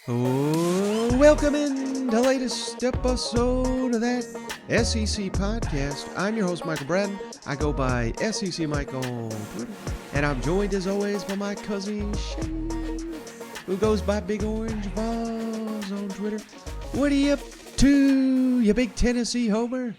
Oh, welcome in to the latest episode of that SEC podcast. I'm your host, Michael Bratton. I go by SEC Mike on Twitter. And I'm joined, as always, by my cousin Shane, who goes by Big Orange Balls on Twitter. What are you up to, you big Tennessee homer?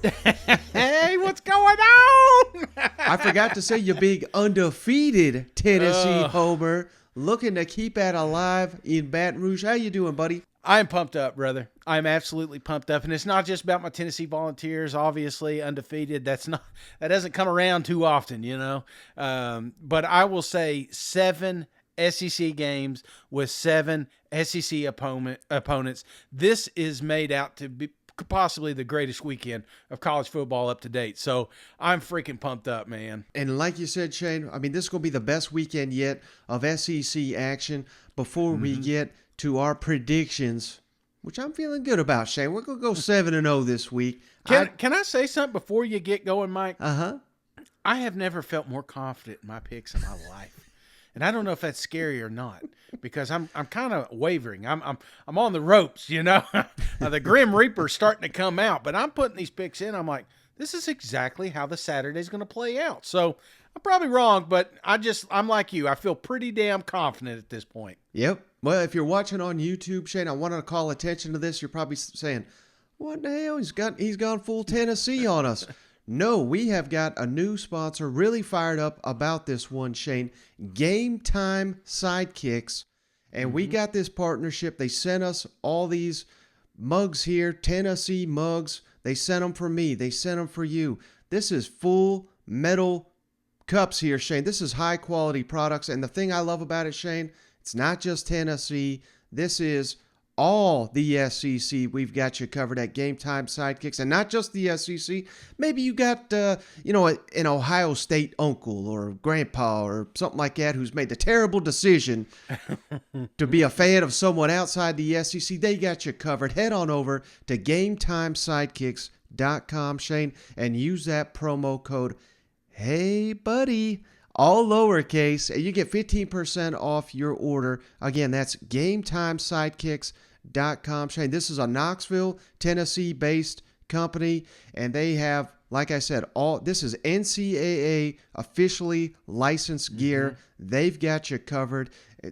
Hey, what's going on? I forgot to say you big undefeated Tennessee homer. Looking to keep that alive in Baton Rouge. How you doing, buddy? I'm pumped up, brother. I'm absolutely pumped up, and it's not just about my Tennessee Volunteers. Obviously, undefeated. That doesn't come around too often, you know. But I will say 7 SEC games with 7 SEC opponents. This is made out to be possibly the greatest weekend of college football up to date. So I'm freaking pumped up, man. And like you said, Shane, I mean, this is going to be the best weekend yet of SEC action. Before we get to our predictions, which I'm feeling good about, Shane, we're going to go 7-0 this week. Can I say something before you get going, Mike? Uh-huh. I have never felt more confident in my picks in my life. And I don't know if that's scary or not, because I'm kind of wavering. I'm on the ropes, you know. The Grim Reaper's starting to come out, but I'm putting these picks in. I'm like, this is exactly how the Saturday's going to play out. So I'm probably wrong, but I'm like you. I feel pretty damn confident at this point. Yep. Well, if you're watching on YouTube, Shane, I wanted to call attention to this. You're probably saying, what the hell? He's gone full Tennessee on us. No, we have got a new sponsor, really fired up about this one, Shane. Game Time Sidekicks. And we got this partnership. They sent us all these mugs here, Tennessee mugs. They sent them for me. They sent them for you. This is full metal cups here, Shane. This is high quality products. And the thing I love about it, Shane, it's not just Tennessee. This is all the SEC. We've got you covered at Game Time Sidekicks, and not just the SEC. Maybe you got, an Ohio State uncle or grandpa or something like that who's made the terrible decision to be a fan of someone outside the SEC. They got you covered. Head on over to GameTimeSidekicks.com, Shane, and use that promo code, Hey Buddy, all lowercase, and you get 15% off your order. Again, that's GameTimeSidekicks.com. Shane, this is a Knoxville, Tennessee-based company, and they have, like I said, this is NCAA officially licensed gear. They've got you covered.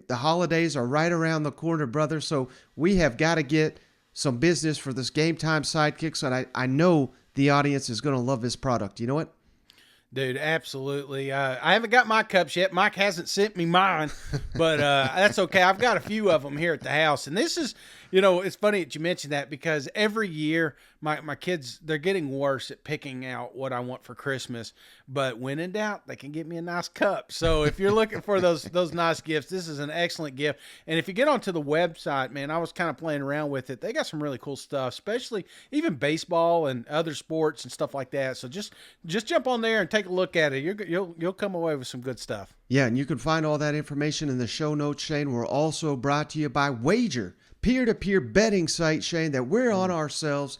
The holidays are right around the corner, brother, so we have got to get some business for this Game Time Sidekicks, and I know the audience is going to love this product. You know what? Dude, absolutely. I haven't got my cups yet. Mike hasn't sent me mine, but that's okay. I've got a few of them here at the house. And this is, it's funny that you mentioned that, because every year my kids, they're getting worse at picking out what I want for Christmas. But when in doubt, they can get me a nice cup. So if you're looking for those nice gifts, this is an excellent gift. And if you get onto the website, man, I was kind of playing around with it. They got some really cool stuff, especially even baseball and other sports and stuff like that. So just jump on there and take a look at it. You'll come away with some good stuff. Yeah, and you can find all that information in the show notes, Shane. We're also brought to you by Wager, peer-to-peer betting site, Shane, that we're on ourselves.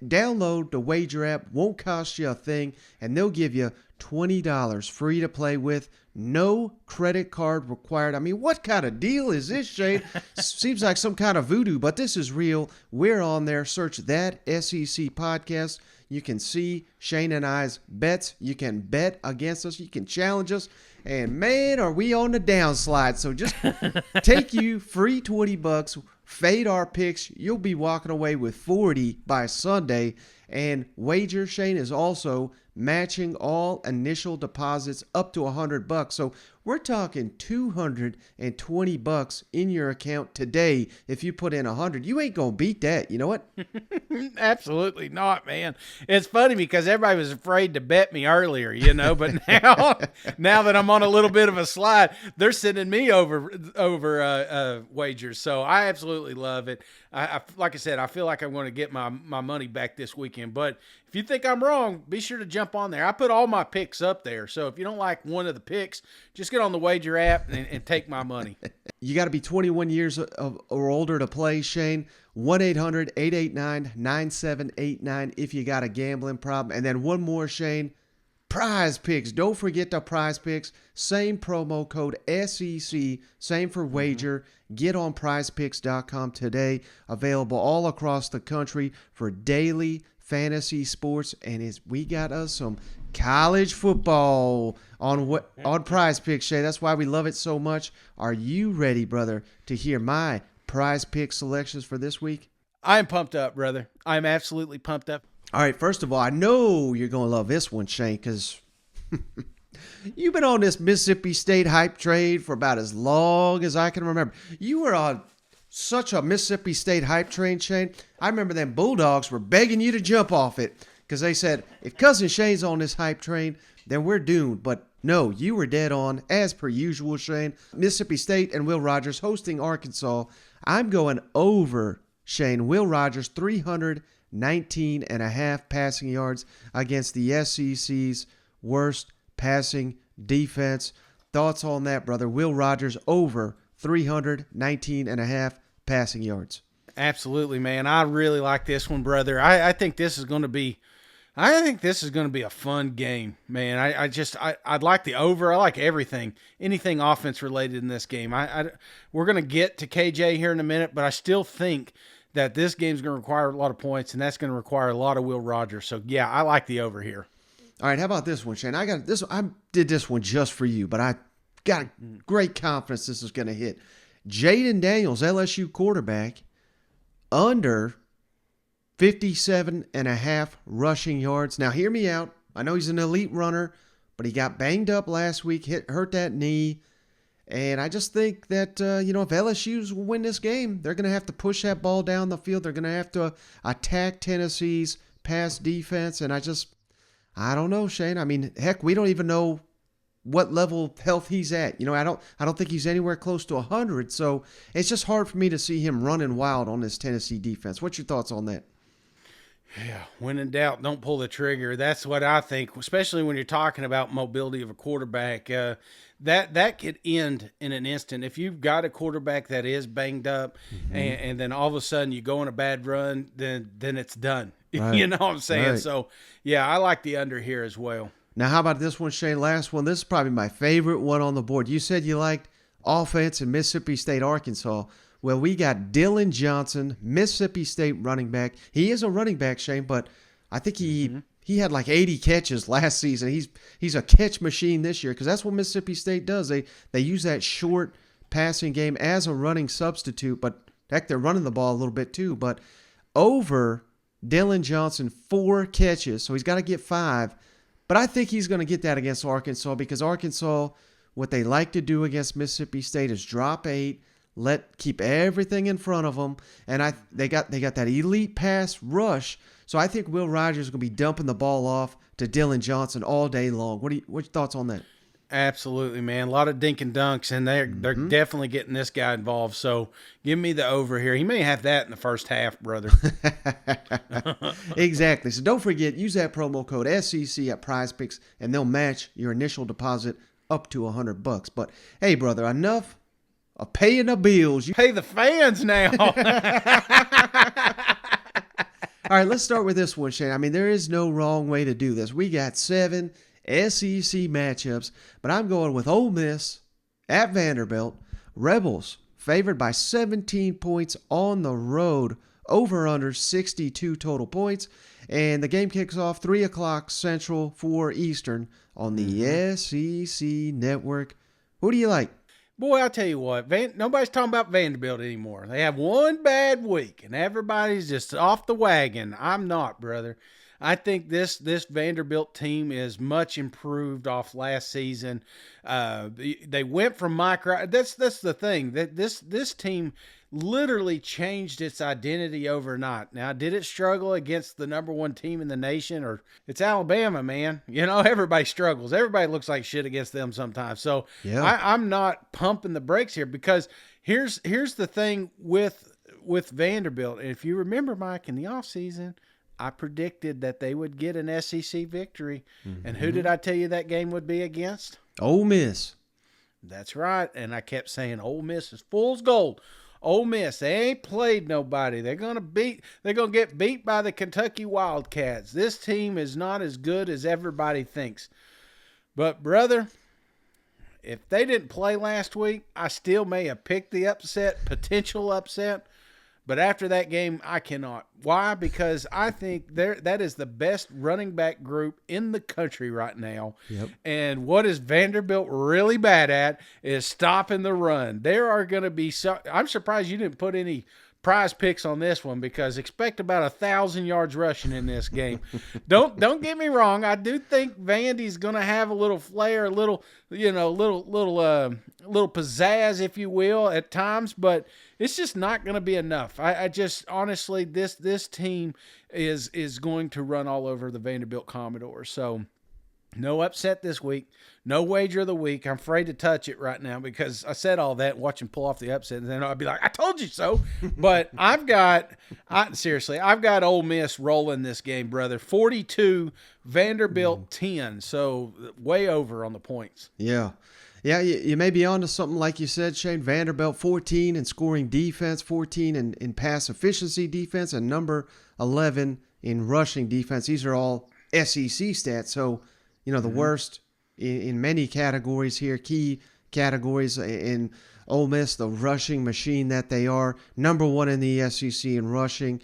Download the Wager app. Won't cost you a thing, and they'll give you $20 free to play with. No credit card required. I mean, what kind of deal is this, Shane? Seems like some kind of voodoo, but this is real. We're on there. Search That SEC Podcast. You can see Shane and I's bets. You can bet against us. You can challenge us. And, man, are we on the downslide. So just take you free $20. Fade our picks. You'll be walking away with 40 by Sunday. And Wager, Shane, is also matching all initial deposits up to $100. So we're talking $220 in your account today. If you put in 100, you ain't gonna beat that. You know what? Absolutely not, man. It's funny because everybody was afraid to bet me earlier, but now that I'm on a little bit of a slide, they're sending me over wagers. So I absolutely love it. I like I said, I feel like I'm going to get my money back this weekend. But if you think I'm wrong, be sure to jump on there. I put all my picks up there. So if you don't like one of the picks, just get on the Wager app and take my money. You got to be 21 years or older to play, Shane. 1-800-889-9789 if you got a gambling problem. And then one more, Shane. Prize Picks. Don't forget the Prize Picks. Same promo code SEC. Same for wager. Get on prizepicks.com today. Available all across the country for daily fantasy sports. And we got us some college football on Prize Picks, Shay. That's why we love it so much. Are you ready, brother, to hear my Prize Pick selections for this week? I'm pumped up, brother. I'm absolutely pumped up. All right, first of all, I know you're going to love this one, Shane, because you've been on this Mississippi State hype train for about as long as I can remember. You were on such a Mississippi State hype train, Shane. I remember them Bulldogs were begging you to jump off it because they said, if Cousin Shane's on this hype train, then we're doomed. But no, you were dead on, as per usual, Shane. Mississippi State and Will Rogers hosting Arkansas. I'm going over, Shane. Will Rogers, 319.5 passing yards against the SEC's worst passing defense. Thoughts on that, brother? Will Rogers over 319.5 passing yards. Absolutely, man. I really like this one, brother. I think this is going to be a fun game, man. I'd like the over. I like everything, anything offense related in this game. We're going to get to KJ here in a minute, but I still think that this game's going to require a lot of points, and that's going to require a lot of Will Rogers. So, yeah, I like the over here. All right, how about this one, Shane? I did this one just for you, but I got great confidence this is going to hit. Jaden Daniels, LSU quarterback, under 57.5 rushing yards. Now, hear me out. I know he's an elite runner, but he got banged up last week, hurt that knee. And I just think that, if LSU's will win this game, they're going to have to push that ball down the field. They're going to have to attack Tennessee's pass defense. And I don't know, Shane. I mean, heck, we don't even know what level of health he's at. I don't think he's anywhere close to 100. So it's just hard for me to see him running wild on this Tennessee defense. What's your thoughts on that? Yeah, when in doubt, don't pull the trigger. That's what I think, especially when you're talking about mobility of a quarterback. That could end in an instant. If you've got a quarterback that is banged up and then all of a sudden you go on a bad run, then it's done. Right. You know what I'm saying? Right. So, yeah, I like the under here as well. Now, how about this one, Shane? Last one. This is probably my favorite one on the board. You said you liked offense in Mississippi State, Arkansas. Well, we got Dylan Johnson, Mississippi State running back. He is a running back, Shane, but I think he had like 80 catches last season. He's a catch machine this year because that's what Mississippi State does. They use that short passing game as a running substitute, but heck, they're running the ball a little bit too. But over Dylan Johnson, 4 catches, so he's got to get 5. But I think he's going to get that against Arkansas because Arkansas, what they like to do against Mississippi State is drop 8, keep everything in front of them, and they got that elite pass rush. So I think Will Rogers is going to be dumping the ball off to Dylan Johnson all day long. What's your thoughts on that? Absolutely, man. A lot of dink and dunks, and they're definitely getting this guy involved. So give me the over here. He may have that in the first half, brother. Exactly. So don't forget, use that promo code SEC at PrizePicks, and they'll match your initial deposit up to $100. But hey, brother, enough of paying the bills. You pay the fans now. All right, let's start with this one, Shane. I mean, there is no wrong way to do this. We got 7 SEC matchups, but I'm going with Ole Miss at Vanderbilt. Rebels favored by 17 points on the road, over under 62 total points. And the game kicks off 3 o'clock Central, 4 Eastern on the SEC network. Who do you like? Boy, I'll tell you what, nobody's talking about Vanderbilt anymore. They have one bad week, and everybody's just off the wagon. I'm not, brother. I think this Vanderbilt team is much improved off last season. They went from that's the thing. That this team literally changed its identity overnight. Now, did it struggle against the number 1 team in the nation? Or it's Alabama, man. Everybody struggles. Everybody looks like shit against them sometimes. So yeah. I'm not pumping the brakes here because here's the thing with Vanderbilt. And if you remember, Mike, in the offseason, I predicted that they would get an SEC victory. And who did I tell you that game would be against? Ole Miss. That's right. And I kept saying Ole Miss is fool's gold. Ole Miss, they ain't played nobody. They're gonna get beat by the Kentucky Wildcats. This team is not as good as everybody thinks. But brother, if they didn't play last week, I still may have picked the potential upset. But after that game, I cannot. Why? Because I think that is the best running back group in the country right now. Yep. And what is Vanderbilt really bad at is stopping the run. There are going to be I'm surprised you didn't put any prize picks on this one, because expect about 1,000 yards rushing in this game. Don't get me wrong. I do think Vandy's going to have a little flair, a little pizzazz, if you will, at times, but it's just not going to be enough. I just honestly, this team is going to run all over the Vanderbilt Commodores. So no upset this week. No wager of the week. I'm afraid to touch it right now because I said all that, watch him pull off the upset, and then I'll be like, I told you so. But I've got Ole Miss rolling this game, brother. 42, Vanderbilt 10. So way over on the points. Yeah. Yeah, you may be on to something like you said, Shane. Vanderbilt 14 in scoring defense, 14 in pass efficiency defense, and number 11 in rushing defense. These are all SEC stats. So, the worst in many categories here, key categories in Ole Miss, the rushing machine that they are. Number 1 in the SEC in rushing,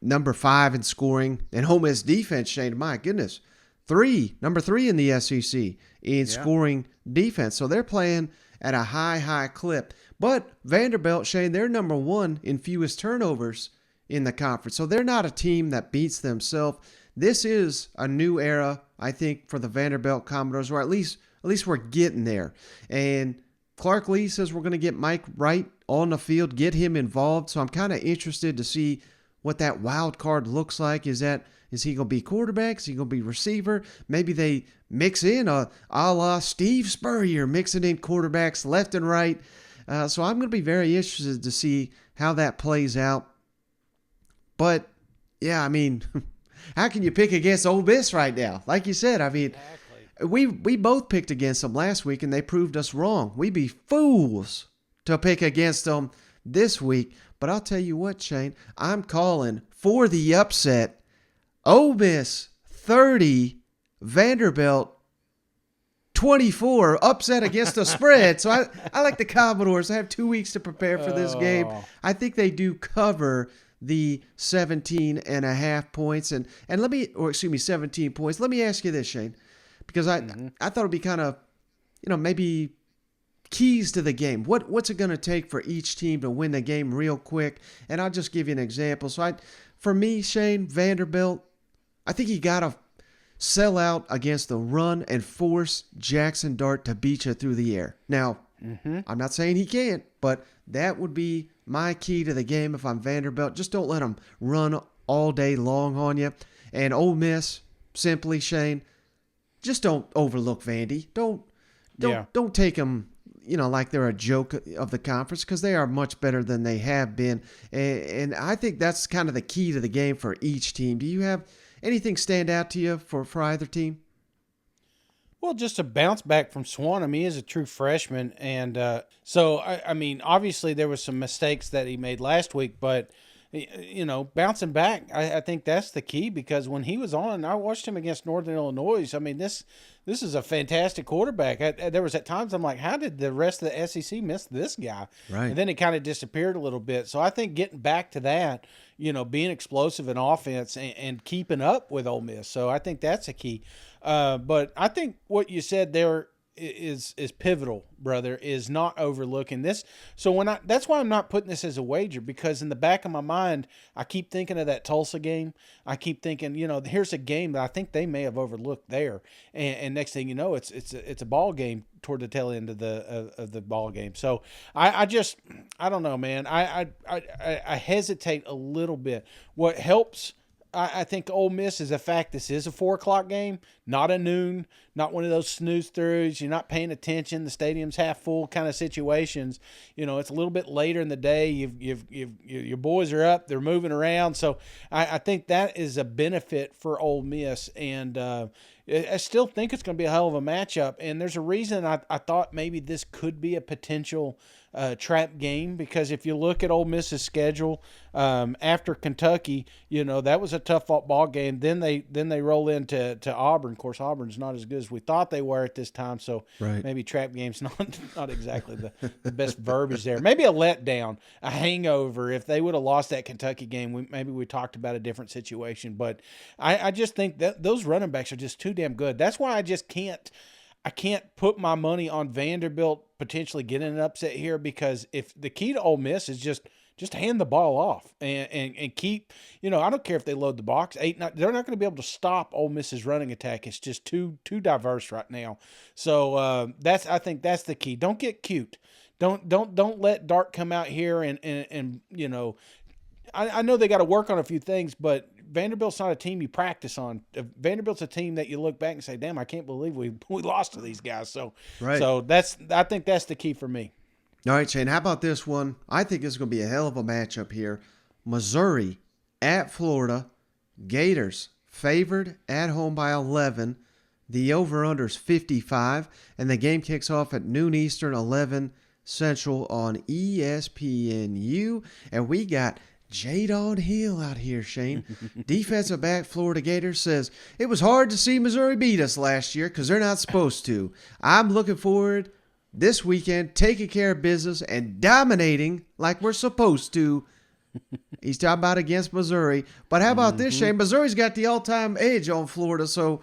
number 5 in scoring, and Ole Miss defense, Shane, my goodness, number 3 in the SEC in scoring defense. So they're playing at a high clip. But Vanderbilt, Shane, they're number 1 in fewest turnovers in the conference. So they're not a team that beats themselves. This is a new era, I think, for the Vanderbilt Commodores, or at least we're getting there. And Clark Lee says we're going to get Mike Wright on the field, get him involved. So I'm kind of interested to see what that wild card looks like. Is he going to be quarterback? Is he going to be receiver? Maybe they mix in a la Steve Spurrier, mixing in quarterbacks left and right. So I'm going to be very interested to see how that plays out. But, yeah, I mean, how can you pick against Ole Miss right now? Like you said, I mean, exactly. We both picked against them last week, and they proved us wrong. We'd be fools to pick against them this week. But I'll tell you what, Shane, I'm calling for the upset. Ole Miss 30, Vanderbilt 24, upset against the spread. So I like the Commodores. I have 2 weeks to prepare for this game. I think they do cover the 17.5 points. And 17 points. Let me ask you this, Shane, because I thought it'd be kind of, maybe keys to the game. What's it going to take for each team to win the game real quick? And I'll just give you an example. So for me, Shane, Vanderbilt, I think you got to sell out against the run and force Jackson Dart to beat you through the air. Now, I'm not saying he can't, but that would be my key to the game if I'm Vanderbilt. Just don't let him run all day long on you. And Ole Miss, simply, Shane, just don't overlook Vandy. Don't take them, like they're a joke of the conference, because they are much better than they have been. And I think that's kind of the key to the game for each team. Do you have anything stand out to you for either team? Well, just a bounce back from Swan. I mean, he's a true freshman. And so, I mean, obviously there was some mistakes that he made last week, but, bouncing back, I think that's the key, because when he was on, I watched him against Northern Illinois. I mean, this is a fantastic quarterback. There was at times I'm like, how did the rest of the SEC miss this guy? Right. And then it kind of disappeared a little bit. So I think getting back to that, being explosive in offense and keeping up with Ole Miss. So I think that's a key. But I think what you said there is pivotal, brother, is not overlooking this. So that's why I'm not putting this as a wager, because in the back of my mind, I keep thinking of that Tulsa game. I keep thinking, here's a game that I think they may have overlooked there. And next thing you know, it's a ball game toward the tail end of the ball game. So I don't know, man. I hesitate a little bit. What helps, I think Ole Miss is the fact this is a 4:00 game, not a noon, not one of those snooze throughs. You're not paying attention. The stadium's half full kind of situations. It's a little bit later in the day. Your boys are up. They're moving around. So I think that is a benefit for Ole Miss. And I still think it's going to be a hell of a matchup. And there's a reason I thought maybe this could be a potential trap game, because if you look at Ole Miss's schedule after Kentucky, that was a tough ball game. Then they roll into Auburn. Of course, Auburn's not as good as we thought they were at this time, so maybe trap game's not exactly the best verbiage there. Maybe a letdown, a hangover. If they would have lost that Kentucky game, maybe we talked about a different situation. But I just think that those running backs are just too damn good. That's why I just can't put my money on Vanderbilt potentially getting an upset here, because if the key to Ole Miss is just hand the ball off and keep, I don't care if they load the box, they're not going to be able to stop Ole Miss's running attack. It's just too diverse right now. So I think that's the key. Don't get cute. Don't let Dart come out here and I know they got to work on a few things, but Vanderbilt's not a team you practice on. Vanderbilt's a team that you look back and say, damn, I can't believe we lost to these guys. So I think that's the key for me. All right, Shane, how about this one? I think this is going to be a hell of a matchup here. Missouri at Florida. Gators favored at home by 11. The over-under is 55, and the game kicks off at noon Eastern, 11 Central on ESPNU. And we got Jadon Hill out here, Shane. Defensive back, Florida Gators, says, it was hard to see Missouri beat us last year because they're not supposed to. I'm looking forward this weekend, taking care of business and dominating like we're supposed to. He's talking about against Missouri. But how about this, Shane? Missouri's got the all-time edge on Florida. So,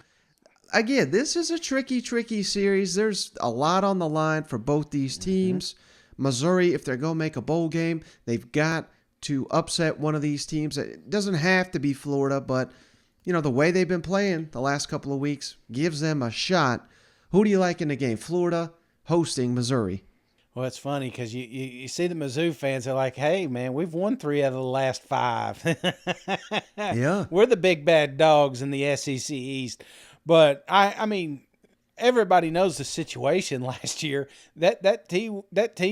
again, this is a tricky series. There's a lot on the line for both these teams. Missouri, if they're going to make a bowl game, they've got to upset one of these teams. It doesn't have to be Florida, but, the way they've been playing the last couple of weeks gives them a shot. Who do you like in the game? Florida hosting Missouri. Well, it's funny because you see the Mizzou fans are like, hey, man, we've won 3 out of the last 5. Yeah. We're the big bad dogs in the SEC East. But, I mean, everybody knows the situation last year. That team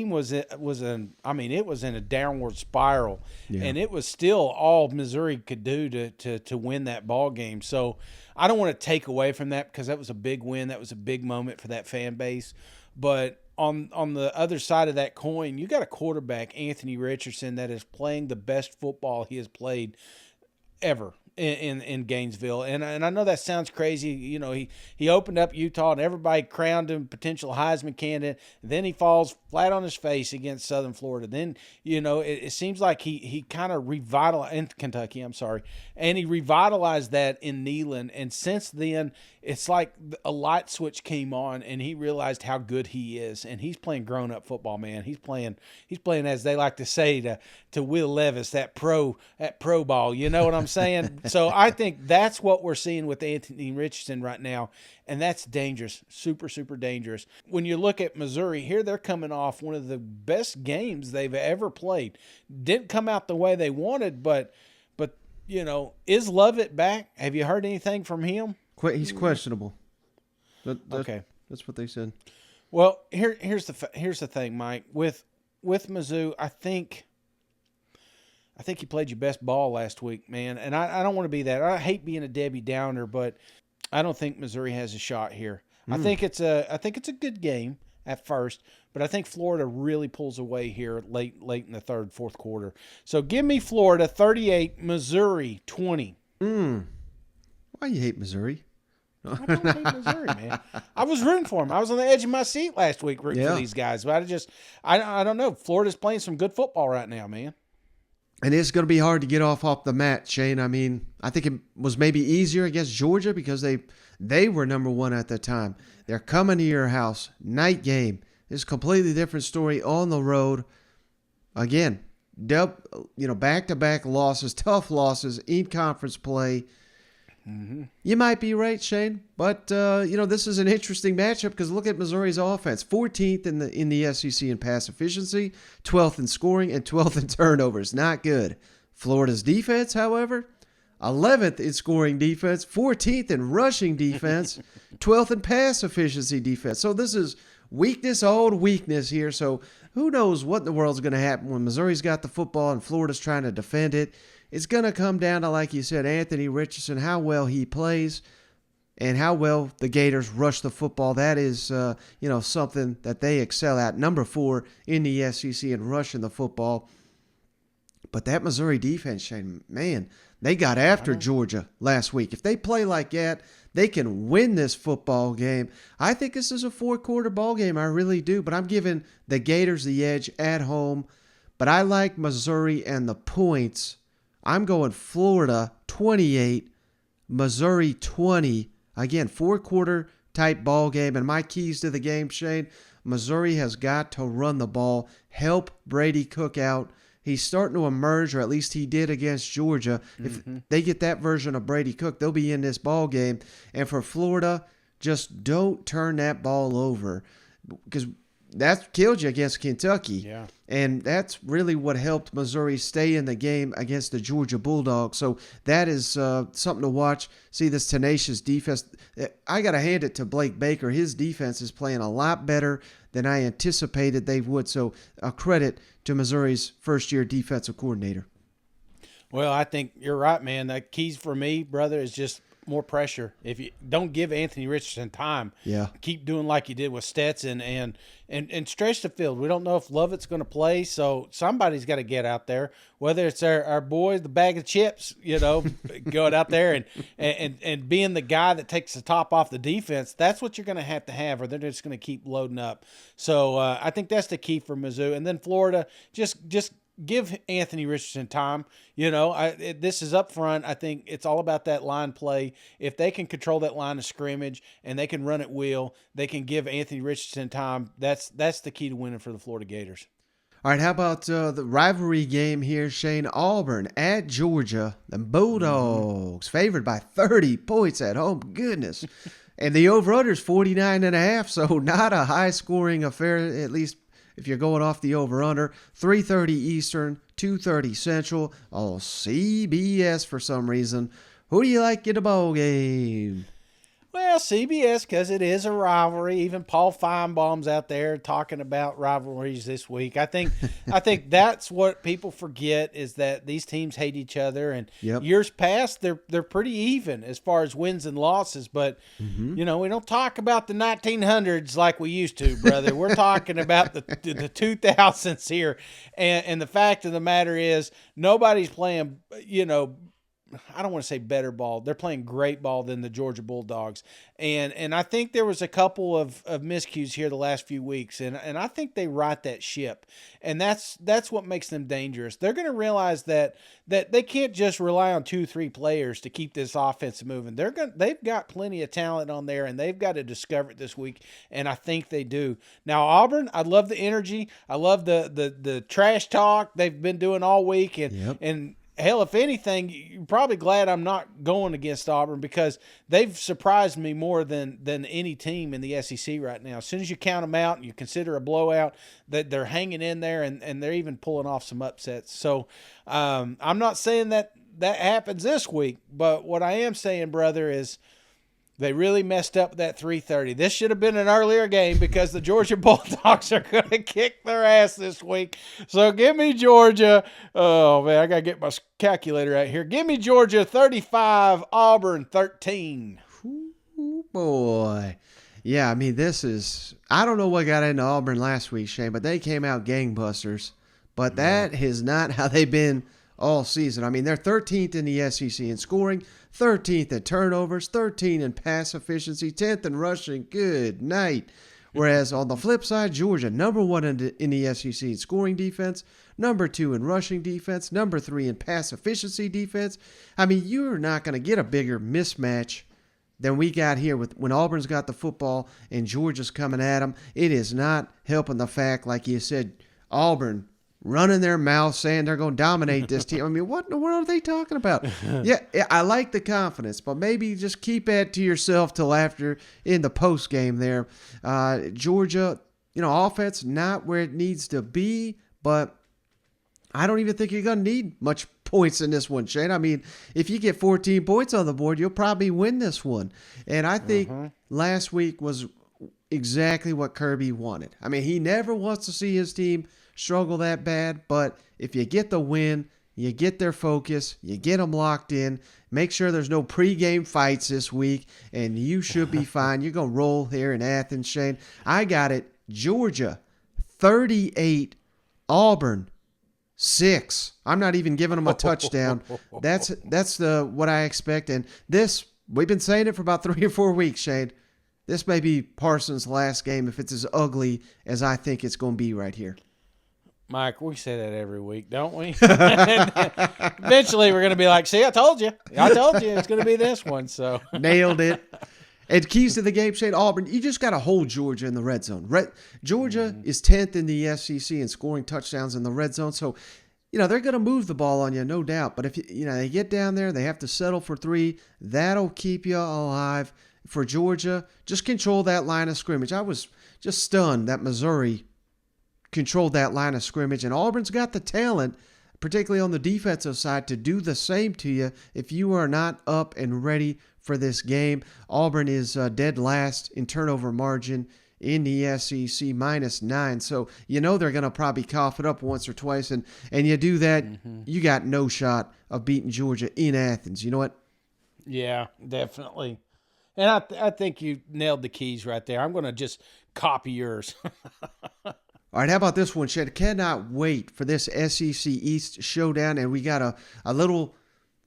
was in a downward spiral. Yeah. And it was still all Missouri could do to win that ball game. So I don't want to take away from that, because that was a big win. That was a big moment for that fan base. But on the other side of that coin, you got a quarterback, Anthony Richardson, that is playing the best football he has played ever in Gainesville. And I know that sounds crazy. He opened up Utah and everybody crowned him potential Heisman candidate. Then he falls flat on his face against Southern Florida. Then, it seems like he kind of revitalized in Kentucky, and he revitalized that in Neyland. And since then, it's like a light switch came on and he realized how good he is. And he's playing grown-up football, man. He's playing, as they like to say, to Will Levis, that pro ball. You know what I'm saying? So I think that's what we're seeing with Anthony Richardson right now, and that's dangerous, super, super dangerous. When you look at Missouri, here they're coming off one of the best games they've ever played. Didn't come out the way they wanted, but is Lovett back? Have you heard anything from him? He's questionable. Okay. That's what they said. Well, here's the thing, Mike. With Mizzou, I think you played your best ball last week, man. And I don't want to be that. I hate being a Debbie Downer, but I don't think Missouri has a shot here. I think it's a good game at first, but I think Florida really pulls away here late in the third, fourth quarter. So give me Florida 38, Missouri 20. Why you hate Missouri? I don't hate Missouri, man. I was rooting for them. I was on the edge of my seat last week rooting for these guys, but I don't know. Florida's playing some good football right now, man. And it's going to be hard to get off the mat, Shane. I mean, I think it was maybe easier against Georgia because they were number 1 at the time. They're coming to your house, night game. It's a completely different story on the road. Again, back-to-back losses, tough losses in conference play. Mm-hmm. You might be right, Shane, but this is an interesting matchup because look at Missouri's offense: 14th in the SEC in pass efficiency, 12th in scoring, and 12th in turnovers. Not good. Florida's defense, however, 11th in scoring defense, 14th in rushing defense, 12th in pass efficiency defense. So this is weakness old weakness here. So who knows what in the world's going to happen when Missouri's got the football and Florida's trying to defend it. It's going to come down to, like you said, Anthony Richardson, how well he plays. and how well the Gators rush the football. That is, something that they excel at. Number 4 in the SEC in rushing the football. But that Missouri defense, Shane, man, they got after Georgia last week. If they play like that, they can win this football game. I think this is a 4-quarter ball game. I really do. But I'm giving the Gators the edge at home. But I like Missouri and the points. I'm going Florida 28, Missouri 20. Again, 4-quarter type ball game. And my keys to the game, Shane, Missouri has got to run the ball, help Brady Cook out. He's starting to emerge, or at least he did against Georgia. If they get that version of Brady Cook, they'll be in this ball game. And for Florida, just don't turn that ball over, because that killed you against Kentucky. Yeah. And that's really what helped Missouri stay in the game against the Georgia Bulldogs. So that is something to watch. See this tenacious defense. I got to hand it to Blake Baker. His defense is playing a lot better than I anticipated they would. So a credit to Missouri's first-year defensive coordinator. Well, I think you're right, man. The keys for me, brother, is just more pressure. If you don't give Anthony Richardson time, keep doing like you did with Stetson and stretch the field. We don't know if Lovett's going to play, so somebody's got to get out there. Whether it's our boys, the bag of chips, going out there and being the guy that takes the top off the defense. That's what you're going to have, or they're just going to keep loading up. So I think that's the key for Mizzou. And then Florida, just give Anthony Richardson time. This is up front. I think it's all about that line play. If they can control that line of scrimmage and they can run at will, they can give Anthony Richardson time. That's the key to winning for the Florida Gators. All right, how about the rivalry game here, Shane? Auburn at Georgia. The Bulldogs favored by 30 points at home. Goodness. And the over-under is 49.5, so not a high-scoring affair, at least if you're going off the over-under. 3:30 Eastern, 2:30 Central, all CBS for some reason. Who do you like in the ball game? Well, CBS, because it is a rivalry. Even Paul Feinbaum's out there talking about rivalries this week. I think that's what people forget, is that these teams hate each other. And years past, they're pretty even as far as wins and losses. But we don't talk about the 1900s like we used to, brother. We're talking about the 2000s here. And the fact of the matter is, nobody's playing, I don't want to say better ball. They're playing great ball than the Georgia Bulldogs. And I think there was a couple of miscues here the last few weeks. And I think they right that ship. And that's what makes them dangerous. They're going to realize that they can't just rely on 2-3 players to keep this offense moving. They've got plenty of talent on there, and they've got to discover it this week. And I think they do. Now, Auburn, I love the energy. I love the trash talk they've been doing all week. And hell, if anything, you're probably glad I'm not going against Auburn, because they've surprised me more than any team in the SEC right now. As soon as you count them out and you consider a blowout, that they're hanging in there, and they're even pulling off some upsets. So I'm not saying that happens this week, but what I am saying, brother, is they really messed up that 3:30. This should have been an earlier game, because the Georgia Bulldogs are going to kick their ass this week. So give me Georgia. Oh, man, I got to get my calculator out here. Give me Georgia 35, Auburn 13. Ooh, boy. Yeah, I mean, I don't know what got into Auburn last week, Shane, but they came out gangbusters. But that is not how they've been all season. I mean, they're 13th in the SEC in scoring, 13th in turnovers, 13th in pass efficiency, 10th in rushing. Good night. Whereas on the flip side, Georgia, number 1 in the SEC in scoring defense, number 2 in rushing defense, number 3 in pass efficiency defense. I mean, you're not going to get a bigger mismatch than we got here when Auburn's got the football and Georgia's coming at them. It is not helping the fact, like you said, Auburn running their mouth saying they're going to dominate this team. I mean, what in the world are they talking about? Yeah, I like the confidence, but maybe just keep that to yourself till after in the post game there. Georgia, offense not where it needs to be, but I don't even think you're going to need much points in this one, Shane. I mean, if you get 14 points on the board, you'll probably win this one. And I think last week was exactly what Kirby wanted. I mean, he never wants to see his team struggle that bad, but if you get the win, you get their focus, you get them locked in, make sure there's no pregame fights this week, and you should be fine. You're going to roll here in Athens, Shane. I got it. Georgia, 38, Auburn, 6. I'm not even giving them a touchdown. That's what I expect. And this, we've been saying it for about 3 or 4 weeks, Shane. This may be Parsons' last game if it's as ugly as I think it's going to be right here. Mike, we say that every week, don't we? Eventually, we're going to be like, see, I told you. It's going to be this one. So nailed it. And keys to the game, Shane, Auburn, you just got to hold Georgia in the red zone. Georgia is 10th in the SEC in scoring touchdowns in the red zone. So, they're going to move the ball on you, no doubt. But if they get down there, they have to settle for 3. That'll keep you alive. For Georgia, just control that line of scrimmage. I was just stunned that Missouri controlled that line of scrimmage, and Auburn's got the talent, particularly on the defensive side, to do the same to you if you are not up and ready for this game. Auburn is dead last in turnover margin in the SEC, -9. So they're going to probably cough it up once or twice, and you do that, you got no shot of beating Georgia in Athens. You know what? Yeah, definitely. And I think you nailed the keys right there. I'm going to just copy yours. All right, how about this one, Shed? Cannot wait for this SEC East showdown, and we got a little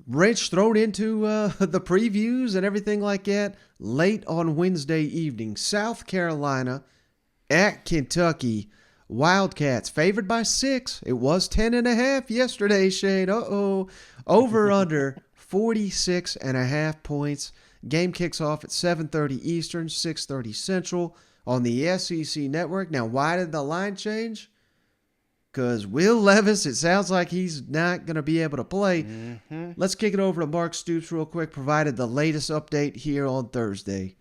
wrench thrown into the previews and everything like that late on Wednesday evening. South Carolina at Kentucky. Wildcats favored by 6. It was 10.5 yesterday, Shane. Over under 46.5 points. Game kicks off at 7:30 Eastern, 6:30 Central on the SEC Network. Now, why did the line change? Because Will Levis, it sounds like he's not going to be able to play. Let's kick it over to Mark Stoops real quick, provided the latest update here on Thursday.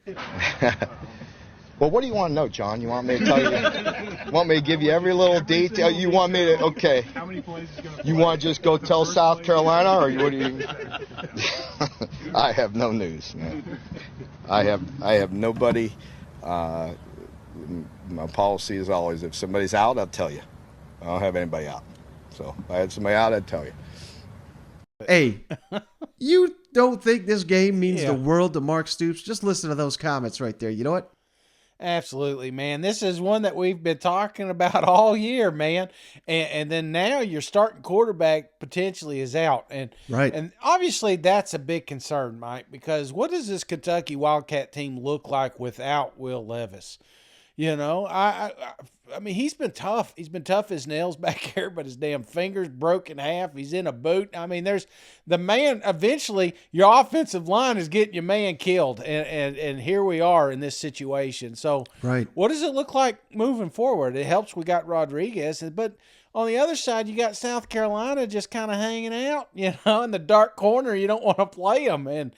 Well, what do you want to know, John? You want me to tell you? Want me to give you every little detail? You want me to? Okay. How many plays is going to? You want to just go tell South Carolina, or what do you? I have no news, man. I have nobody. My policy is always, if somebody's out, I'll tell you. I don't have anybody out. So if I had somebody out, I'd tell you. Hey, you don't think this game means the world to Mark Stoops? Just listen to those comments right there. You know what? Absolutely, man. This is one that we've been talking about all year, man. And then now your starting quarterback potentially is out. And obviously that's a big concern, Mike, because what does this Kentucky Wildcat team look like without Will Levis? I mean, he's been tough. He's been tough as nails back there, but his damn fingers broke in half. He's in a boot. I mean, there's the man. Eventually, your offensive line is getting your man killed, and here we are in this situation. So, what does it look like moving forward? It helps we got Rodriguez, but on the other side, you got South Carolina just kind of hanging out, in the dark corner. You don't want to play them, and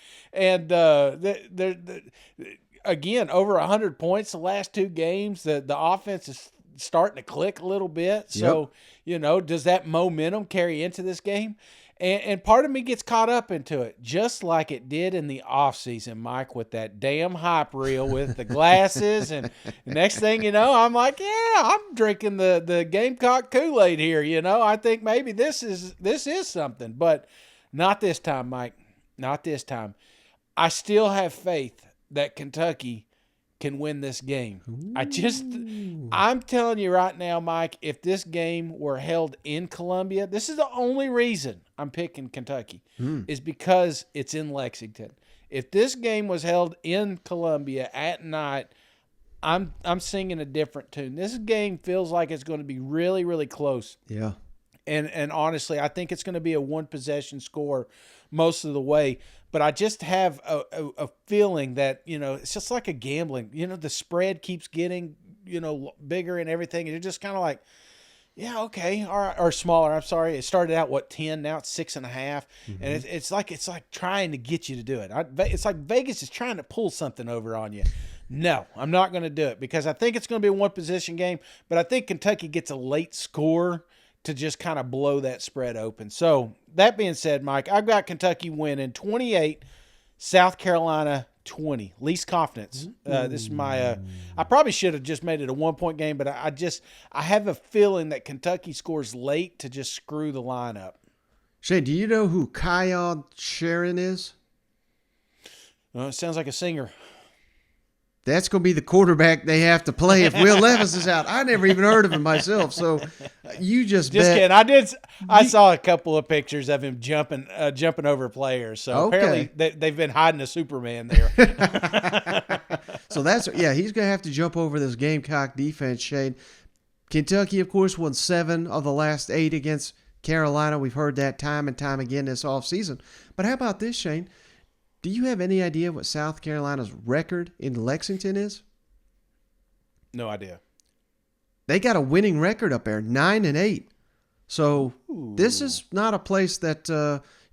again, over 100 points the last 2 games. The offense is starting to click a little bit. So, does that momentum carry into this game? And part of me gets caught up into it, just like it did in the offseason, Mike, with that damn hype reel with the glasses. And next thing you know, I'm like, I'm drinking the Gamecock Kool-Aid here. I think maybe this is something. But not this time, Mike. Not this time. I still have faith that Kentucky can win this game. I'm telling you right now, Mike, if this game were held in Columbia, this is the only reason I'm picking Kentucky, is because it's in Lexington. If this game was held in Columbia at night, I'm singing a different tune. This game feels like it's going to be really, really close. Yeah. And honestly, I think it's going to be a one-possession score most of the way. But I just have a feeling that, it's just like a gambling. The spread keeps getting, bigger and everything. And you're just kind of like, yeah, okay, all right, or smaller. I'm sorry. It started out 10, now it's 6.5, and it's like trying to get you to do it. It's like Vegas is trying to pull something over on you. No, I'm not going to do it because I think it's going to be a one-possession game. But I think Kentucky gets a late score to just kind of blow that spread open. So that being said, Mike, I've got Kentucky winning 28, South Carolina 20. Least confidence. This is my. I probably should have just made it a 1-point game, but I have a feeling that Kentucky scores late to just screw the line up. Shane, do you know who Kion Sharon is? It sounds like a singer. That's going to be the quarterback they have to play if Will Levis is out. I never even heard of him myself. So you just bet. Kidding. I saw a couple of pictures of him jumping over players. So apparently they've been hiding a Superman there. So he's going to have to jump over this Gamecock defense, Shane. Kentucky, of course, won 7 of the last 8 against Carolina. We've heard that time and time again this offseason. But how about this, Shane? Do you have any idea what South Carolina's record in Lexington is? No idea. They got a winning record up there, 9-8. So This is not a place that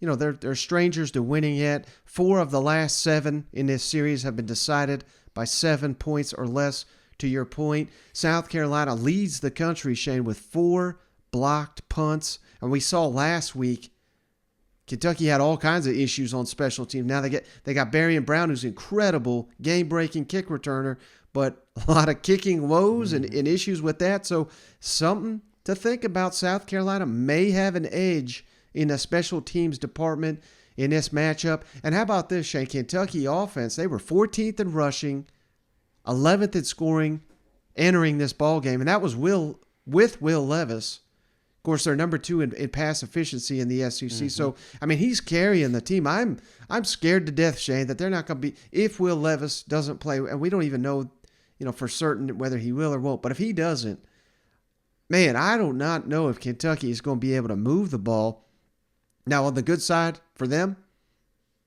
they're strangers to winning yet. 4 of the last 7 in this series have been decided by 7 points or less. To your point, South Carolina leads the country, Shane, with 4 blocked punts. And we saw last week Kentucky had all kinds of issues on special teams. Now they got Barrion Brown, who's incredible game-breaking kick returner, but a lot of kicking woes and issues with that. So something to think about. South Carolina may have an edge in the special teams department in this matchup. And how about this, Shane? Kentucky offense, they were 14th in rushing, 11th in scoring, entering this ball game, and that was Will Levis. Of course, they're number 2 in pass efficiency in the SEC. So, I mean, he's carrying the team. I'm scared to death, Shane, that they're not going to be, if Will Levis doesn't play, and we don't even know, for certain whether he will or won't. But if he doesn't, man, I do not know if Kentucky is going to be able to move the ball. Now, on the good side for them,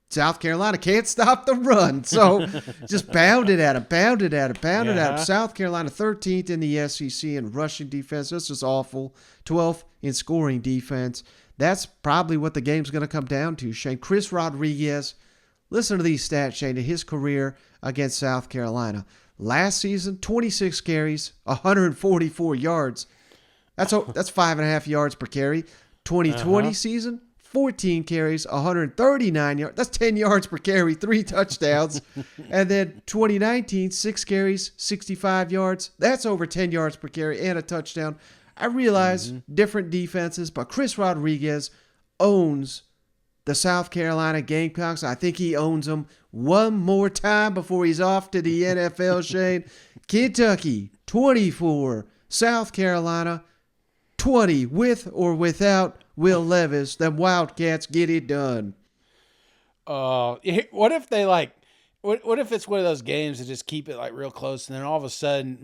South Carolina can't stop the run. So just pound it at him. South Carolina 13th in the SEC in rushing defense. This is awful. 12th in scoring defense. That's probably what the game's going to come down to, Shane. Chris Rodriguez, listen to these stats, Shane, in his career against South Carolina. Last season, 26 carries, 144 yards. That's 5.5 yards per carry. 2020 season, 14 carries, 139 yards. That's 10 yards per carry, 3 touchdowns. And then 2019, 6 carries, 65 yards. That's over 10 yards per carry and a touchdown. I realize different defenses, but Chris Rodriguez owns the South Carolina Gamecocks. I think he owns them one more time before he's off to the NFL, Shane. Kentucky, 24. South Carolina, 20. With or without Will Levis, the Wildcats get it done. What if they what if it's one of those games that just keep it real close, and then all of a sudden,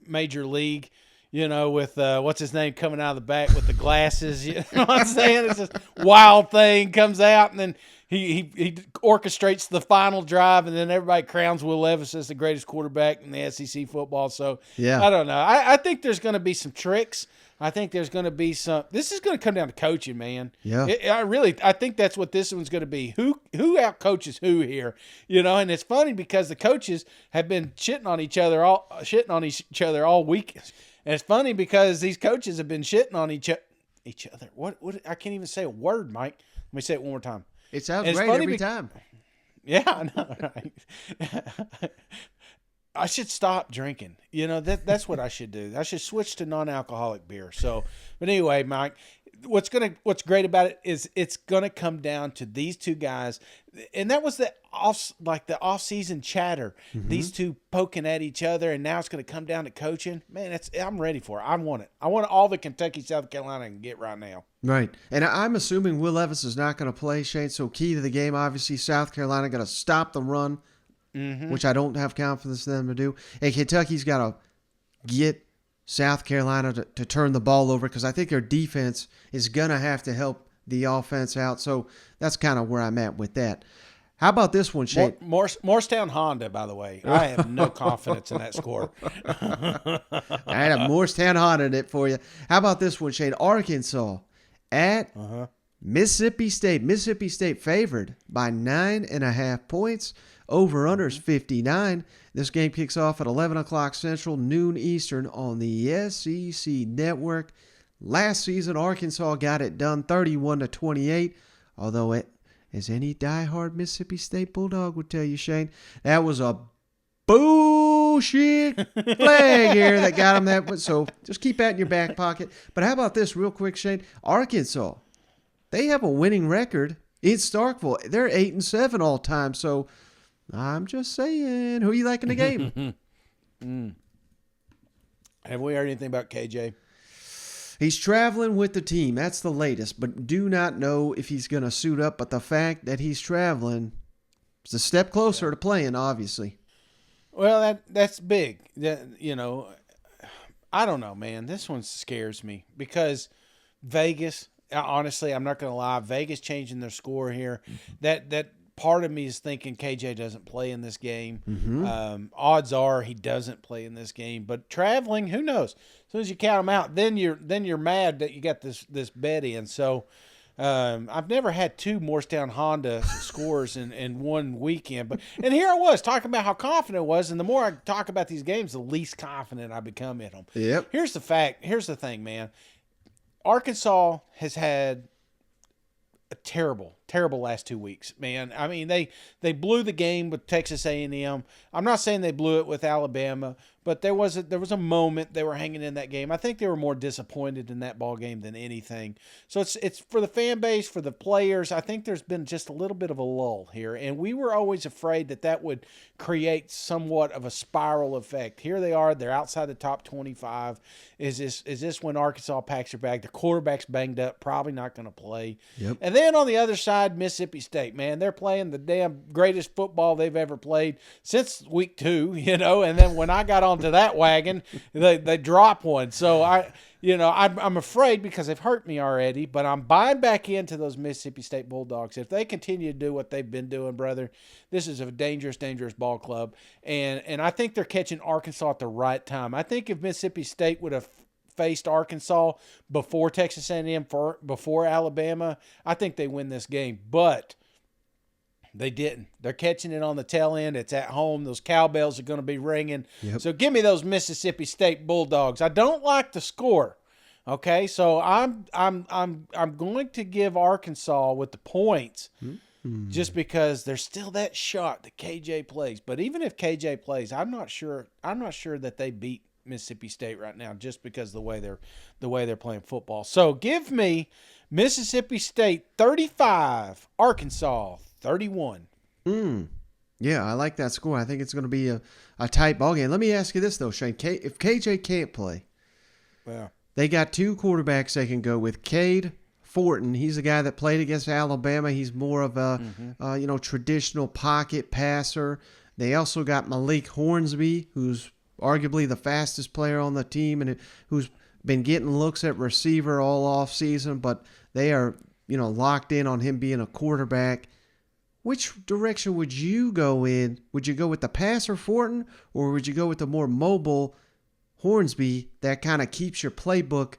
Major League, with what's his name coming out of the back with the glasses, you know what I'm saying? It's this wild thing comes out, and then he orchestrates the final drive, and then everybody crowns Will Levis as the greatest quarterback in the SEC football. So I don't know. I think there's going to be some tricks. I think there's going to be some. This is going to come down to coaching, man. Yeah. I think that's what this one's going to be. Who out coaches who here? And it's funny because the coaches have been shitting on each other all week. And it's funny because these coaches have been shitting on each other. What? I can't even say a word, Mike. Let me say it one more time. It sounds great every time. Yeah, I know, right? I should stop drinking. That's what I should do. I should switch to non-alcoholic beer. So, but anyway, Mike, what's great about it is it's gonna come down to these two guys, and that was the off-season chatter. These two poking at each other, and now it's gonna come down to coaching. Man, I'm ready for it. I want it. I want all the Kentucky, South Carolina can get right now. Right, and I'm assuming Will Levis is not going to play, Shane. So key to the game, obviously, South Carolina got to stop the run. Which I don't have confidence in them to do. And Kentucky's got to get South Carolina to turn the ball over because I think their defense is going to have to help the offense out. So that's kind of where I'm at with that. How about this one, Shane? Morristown Honda, by the way. I have no confidence in that score. I had a Morristown Honda in it for you. How about this one, Shane? Arkansas at Mississippi State. Mississippi State favored by 9.5 points. Over-unders 59. This game kicks off at 11 o'clock Central, noon Eastern on the SEC Network. Last season, Arkansas got it done 31-28, although as any diehard Mississippi State Bulldog would tell you, Shane, that was a bullshit flag here that got him that. So just keep that in your back pocket. But how about this real quick, Shane? Arkansas, they have a winning record in Starkville. They're 8-7 all time. So I'm just saying, who you like in the game? Have we heard anything about KJ? He's traveling with the team. That's the latest, but do not know if he's going to suit up. But the fact that he's traveling is a step closer to playing, obviously. Well, that's big. I don't know, man. This one scares me because Vegas, honestly, I'm not going to lie, Vegas changing their score here. That part of me is thinking KJ doesn't play in this game. Mm-hmm. Odds are he doesn't play in this game. But traveling, who knows? As soon as you count them out, then you're mad that you got this bet in. So I've never had two Morristown Honda scores in one weekend. And here I was talking about how confident I was, and the more I talk about these games, the least confident I become in them. Yep. Here's the thing, man. Arkansas has had a terrible last 2 weeks, man. I mean, they blew the game with Texas A&M. I'm not saying they blew it with Alabama, but there was a moment they were hanging in that game. I think they were more disappointed in that ball game than anything. So it's for the fan base, for the players. I think there's been just a little bit of a lull here, and we were always afraid that would create somewhat of a spiral effect. Here they are; they're outside the top 25. Is this when Arkansas packs their bag? The quarterback's banged up, probably not going to play. Yep. And then on the other side, Mississippi State, man, they're playing the damn greatest football they've ever played since week 2, and then when I got onto that wagon, they drop one. So I'm afraid because they've hurt me already, but I'm buying back into those Mississippi State Bulldogs. If they continue to do what they've been doing, brother, this is a dangerous, dangerous ball club. And I think they're catching Arkansas at the right time. I think if Mississippi State would have faced Arkansas before Texas A&M, before Alabama, I think they win this game. But they didn't. They're catching it on the tail end. It's at home. Those cowbells are going to be ringing. Yep. So give me those Mississippi State Bulldogs. I don't like the score. Okay, so I'm going to give Arkansas with the points, just because there's still that shot that KJ plays. But even if KJ plays, I'm not sure that they beat Mississippi State right now, just because the way they're playing football. So give me Mississippi State 35, Arkansas 31. Yeah, I like that score. I think it's going to be a tight ball game. Let me ask you this though, Shane. If KJ can't play, well, they got two quarterbacks they can go with. Cade Fortin, he's the guy that played against Alabama. He's more of a traditional pocket passer. They also got Malik Hornsby, who's arguably the fastest player on the team and who's been getting looks at receiver all off season, but they are, locked in on him being a quarterback. Which direction would you go in? Would you go with the passer Fortin, or would you go with the more mobile Hornsby that kind of keeps your playbook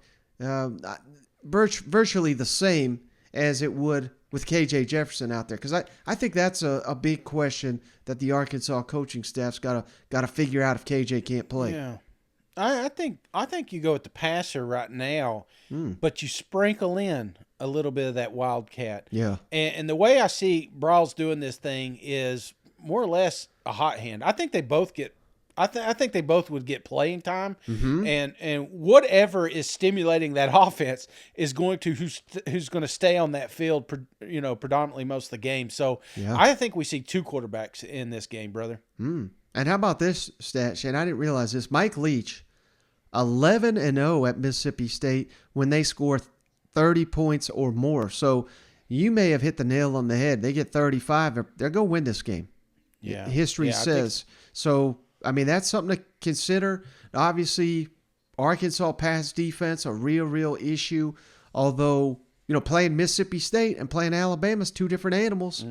virtually the same as it would with KJ Jefferson out there? Because I think that's a big question that the Arkansas coaching staff's got to figure out if KJ can't play. Yeah, I think you go with the passer right now, but you sprinkle in a little bit of that wildcat. Yeah, and the way I see Brawls doing this thing is more or less a hot hand. I think they both get. I think they both would get playing time, and whatever is stimulating that offense is going to who's going to stay on that field, predominantly most of the game. So yeah. I think we see two quarterbacks in this game, brother. And how about this stat, Shane? I didn't realize this. Mike Leach, 11-0 at Mississippi State when they score 30 points or more. So you may have hit the nail on the head. They get 35, they're going to win this game. Yeah, history says so. I mean, that's something to consider. Obviously, Arkansas pass defense, a real issue. Although, playing Mississippi State and playing Alabama is two different animals.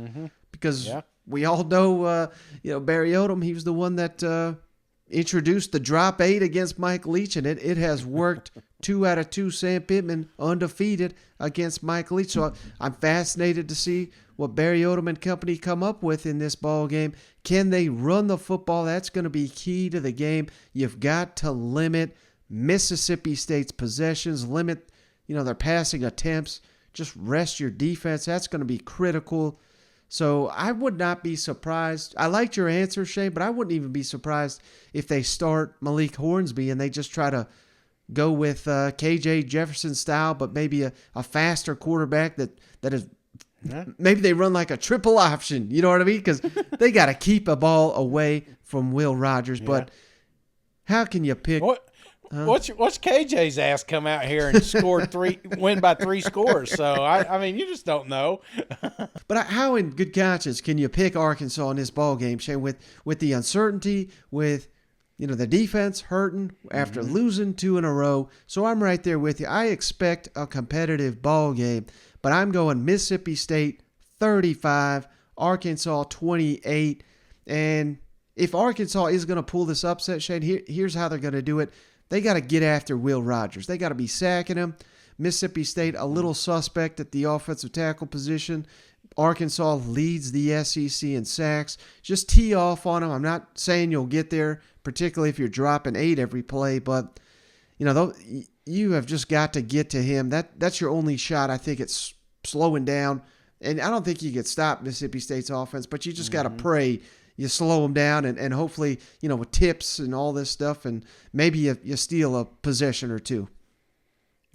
Because we all know, Barry Odom, he was the one that introduced the drop 8 against Mike Leach, and it has worked 2 out of 2. Sam Pittman undefeated against Mike Leach. So I'm fascinated to see what Barry Odom and company come up with in this ball game. Can they run the football? That's going to be key to the game. You've got to limit Mississippi State's possessions, limit, their passing attempts. Just rest your defense. That's going to be critical. So I would not be surprised. I liked your answer, Shane, but I wouldn't even be surprised if they start Malik Hornsby and they just try to go with KJ Jefferson style, but maybe a faster quarterback that is maybe they run like a triple option. You know what I mean? Because they got to keep a ball away from Will Rogers. Yeah. But how can you pick? What's KJ's ass come out here and win by 3 scores? So I mean, you just don't know. But how in good conscience can you pick Arkansas in this ball game, Shane? With the uncertainty, with the defense hurting after losing 2 in a row. So I'm right there with you. I expect a competitive ball game, but I'm going Mississippi State 35, Arkansas 28. And if Arkansas is going to pull this upset, Shane, here's how they're going to do it. They got to get after Will Rogers. They got to be sacking him. Mississippi State, a little suspect at the offensive tackle position. Arkansas leads the SEC in sacks. Just tee off on him. I'm not saying you'll get there, particularly if you're dropping 8 every play, but you have just got to get to him. That's your only shot. I think it's slowing down, and I don't think you could stop Mississippi State's offense, but you just got to pray you slow them down, and hopefully, with tips and all this stuff, and maybe you steal a possession or 2.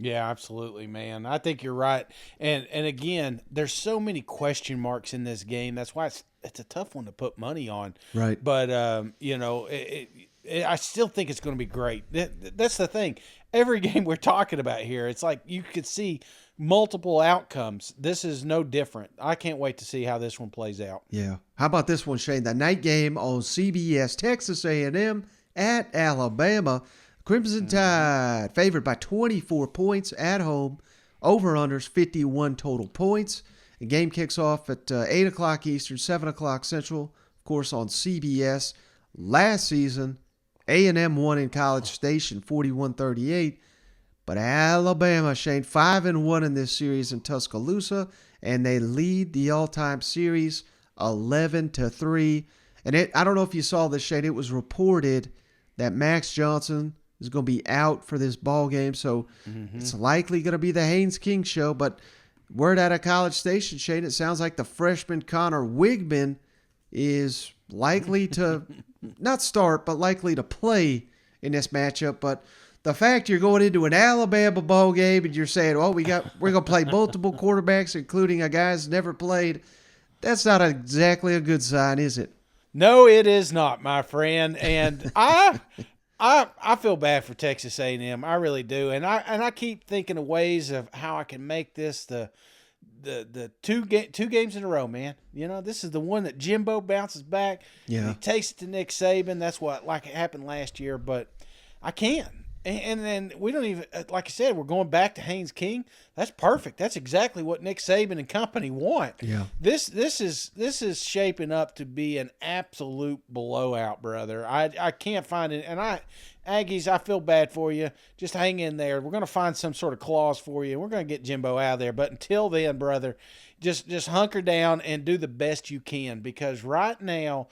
Yeah, absolutely, man. I think you're right. And again, there's so many question marks in this game. That's why it's a tough one to put money on. Right. But, I still think it's going to be great. That's the thing. Every game we're talking about here, it's like you could see multiple outcomes. This is no different. I can't wait to see how this one plays out. Yeah. How about this one, Shane? The night game on CBS, Texas A&M at Alabama. Crimson Tide favored by 24 points at home. Over-unders 51 total points. The game kicks off at 8 o'clock Eastern, 7 o'clock Central, of course, on CBS. Last season, A&M won in College Station 41-38. But Alabama, Shane, 5-1 in this series in Tuscaloosa, and they lead the all-time series 11-3. And I don't know if you saw this, Shane. It was reported that Max Johnson is going to be out for this ball game, so it's likely going to be the Haynes King show. But word out of College Station, Shane, it sounds like the freshman Connor Wigman is likely to not start, but likely to play in this matchup. But the fact you're going into an Alabama ball game and you're saying, "Oh, we're going to play multiple quarterbacks, including a guy who's never played," that's not exactly a good sign, is it? No, it is not, my friend. And I feel bad for Texas A&M. I really do, and I keep thinking of ways of how I can make this the two games in a row, man. This is the one that Jimbo bounces back. Yeah, he takes it to Nick Saban. That's like it happened last year, but I can't. And then we don't even, like I said, we're going back to Haynes King. That's perfect. That's exactly what Nick Saban and company want. Yeah. This is shaping up to be an absolute blowout, brother. I can't find it. And Aggies, I feel bad for you. Just hang in there. We're going to find some sort of clause for you. We're going to get Jimbo out of there. But until then, brother, just hunker down and do the best you can, because right now,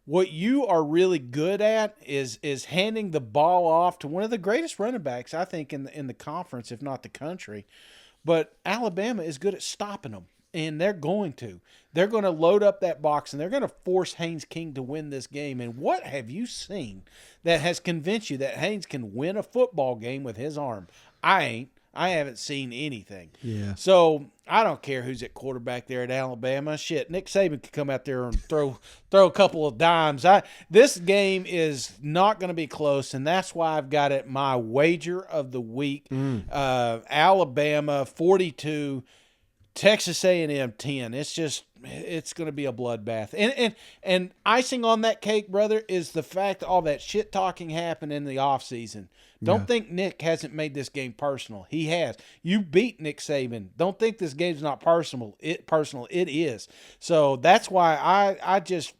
what you are really good at is handing the ball off to one of the greatest running backs, I think, in the conference, if not the country. But Alabama is good at stopping them, and they're going to. They're going to load up that box, and they're going to force Haynes King to win this game. And what have you seen that has convinced you that Haynes can win a football game with his arm? I haven't seen anything. Yeah. So I don't care who's at quarterback there at Alabama. Shit, Nick Saban could come out there and throw a couple of dimes. This game is not going to be close, and that's why I've got it my wager of the week. Alabama 42, Texas A&M 10. It's going to be a bloodbath. And icing on that cake, brother, is the fact that all that shit talking happened in the offseason. Don't think Nick hasn't made this game personal. He has. You beat Nick Saban. Don't think this game's not personal. It is. So that's why I just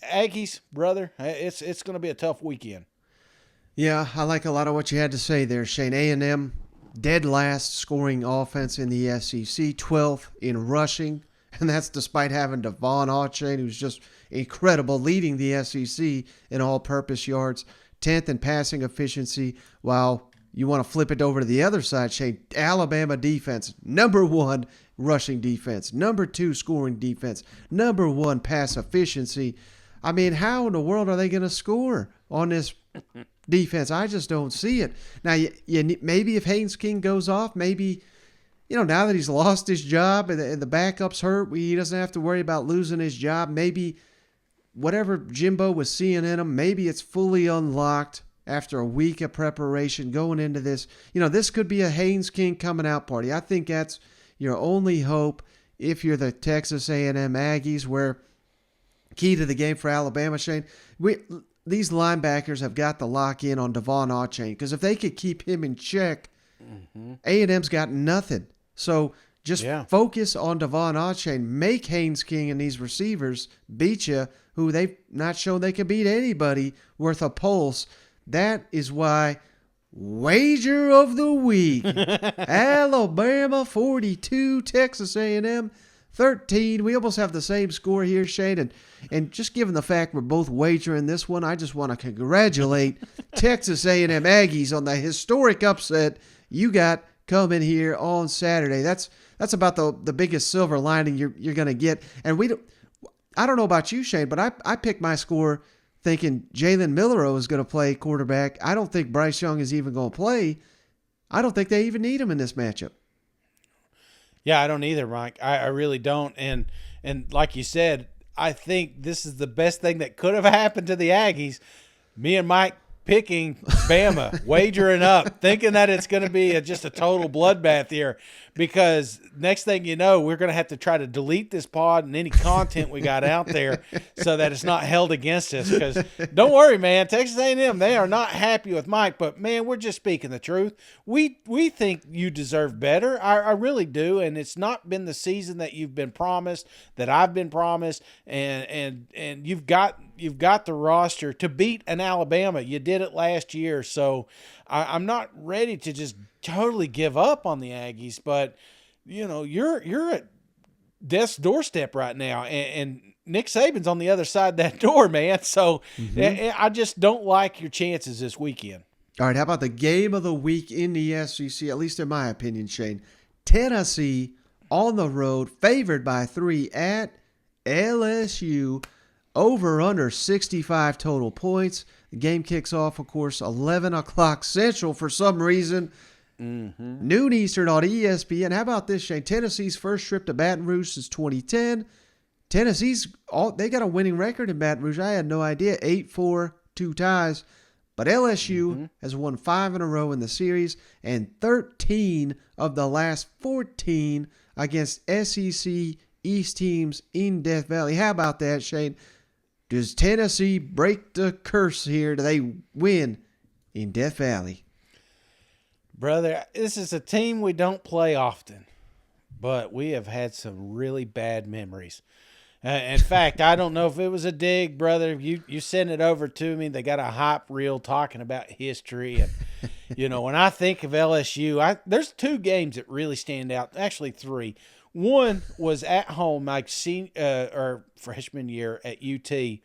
Aggies, brother. It's going to be a tough weekend. Yeah, I like a lot of what you had to say there, Shane. A&M dead last scoring offense in the SEC, 12th in rushing, and that's despite having Devon Achane, who's just incredible, leading the SEC in all-purpose yards. 10th in passing efficiency, while you want to flip it over to the other side, Shane. Alabama defense, number 1 rushing defense, number 2 scoring defense, number 1 pass efficiency. I mean, how in the world are they going to score on this defense. I just don't see it. Now, maybe if Haynes King goes off, maybe, now that he's lost his job and the backup's hurt, he doesn't have to worry about losing his job. Maybe whatever Jimbo was seeing in him, maybe it's fully unlocked after a week of preparation going into this. This could be a Haynes King coming out party. I think that's your only hope if you're the Texas A&M Aggies, where key to the game for Alabama, Shane, these linebackers have got to lock in on Devon Achane, because if they could keep him in check, A&M's got nothing. So just focus on Devon Achane. Make Haynes King and these receivers beat you, who they've not shown they can beat anybody worth a pulse. That is why wager of the week, Alabama 42, Texas A&M 13. We almost have the same score here, Shane. And just given the fact we're both wagering this one, I just want to congratulate Texas A&M Aggies on the historic upset you got coming here on Saturday. That's about the biggest silver lining you're going to get. And I don't know about you, Shane, but I picked my score thinking Jalen Milroe is going to play quarterback. I don't think Bryce Young is even going to play. I don't think they even need him in this matchup. Yeah, I don't either, Mike. I really don't. And like you said, I think this is the best thing that could have happened to the Aggies. Me and Mike picking Bama, wagering up, thinking that it's going to be just a total bloodbath here, because next thing you know, we're going to have to try to delete this pod and any content we got out there so that it's not held against us. Because don't worry, man, Texas A&M, they are not happy with Mike, but man, we're just speaking the truth. We think you deserve better. I really do, and it's not been the season that you've been promised, that I've been promised, and you've got the roster to beat an Alabama. You did it last year, so I'm not ready to just totally give up on the Aggies, but you're at death's doorstep right now, and Nick Saban's on the other side of that door, man. So I just don't like your chances this weekend. All right, how about the game of the week in the SEC, at least in my opinion, Shane? Tennessee on the road, favored by 3 at LSU. Over under 65 total points. The game kicks off, of course, 11 o'clock Central for some reason. Noon Eastern on ESPN. How about this, Shane? Tennessee's first trip to Baton Rouge since 2010. They got a winning record in Baton Rouge. I had no idea. 8-4, 2 ties. But LSU has won 5 in a row in the series, and 13 of the last 14 against SEC East teams in Death Valley. How about that, Shane? Does Tennessee break the curse here? Do they win in Death Valley? Brother, this is a team we don't play often, but we have had some really bad memories. In fact, I don't know if it was a dig, brother. You sent it over to me. They got a hype reel talking about history. And, when I think of LSU, there's 2 games that really stand out. Actually, 3. One was at home, like freshman year at UT,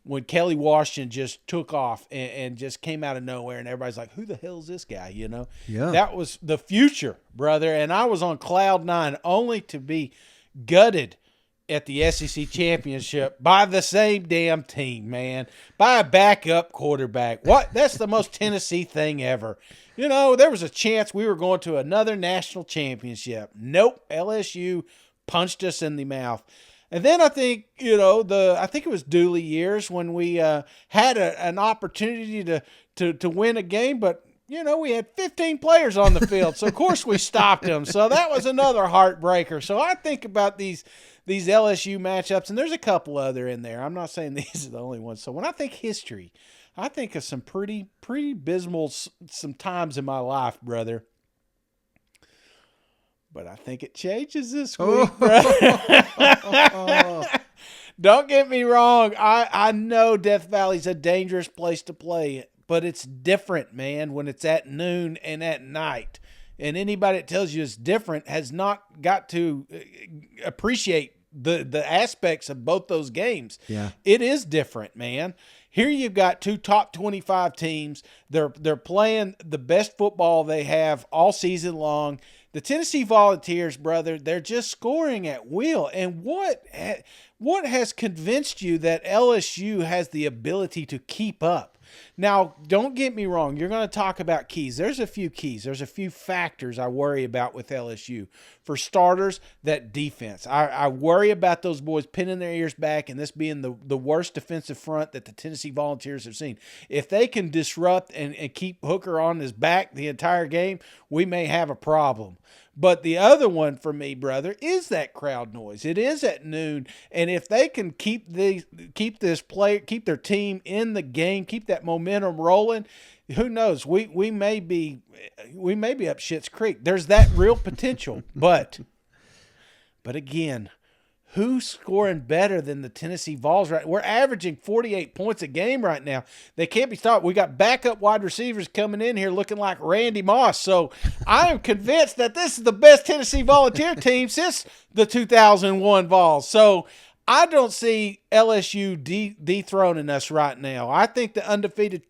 when Kelly Washington just took off and just came out of nowhere, and everybody's like, "Who the hell is this guy?" Yeah. That was the future, brother. And I was on cloud 9, only to be gutted at the SEC championship by the same damn team, man, by a backup quarterback. What? That's the most Tennessee thing ever. There was a chance we were going to another national championship. Nope, LSU punched us in the mouth. And then I think, I think it was Dooley years when we had an opportunity to win a game, but we had 15 players on the field, so of course we stopped them. So that was another heartbreaker. So I think about these LSU matchups, and there's a couple other in there. I'm not saying these are the only ones. So when I think history, I think of some pretty abysmal some times in my life, brother. But I think it changes this week, brother. Don't get me wrong. I know Death Valley's a dangerous place to play, but it's different, man, when it's at noon and at night. And anybody that tells you it's different has not got to appreciate the aspects of both those games. Yeah. It is different, man. Here you've got 2 top 25 teams. They're playing the best football they have all season long. The Tennessee Volunteers, brother, they're just scoring at will. And what what has convinced you that LSU has the ability to keep up? Now, don't get me wrong. You're going to talk about keys. There's a few keys. There's a few factors I worry about with LSU. For starters, that defense. I worry about those boys pinning their ears back and this being the worst defensive front that the Tennessee Volunteers have seen. If they can disrupt and keep Hooker on his back the entire game, we may have a problem. But the other one for me, brother, is that crowd noise. It is at noon, and if they can keep their team in the game, keep that momentum rolling, who knows? We may be up Schitt's Creek. There's that real potential, but again, who's scoring better than the Tennessee Vols right? We're averaging 48 points a game right now. They can't be stopped. We got backup wide receivers coming in here looking like Randy Moss. So I am convinced that this is the best Tennessee Volunteer team since the 2001 Vols. So I don't see LSU dethroning us right now. I think the undefeated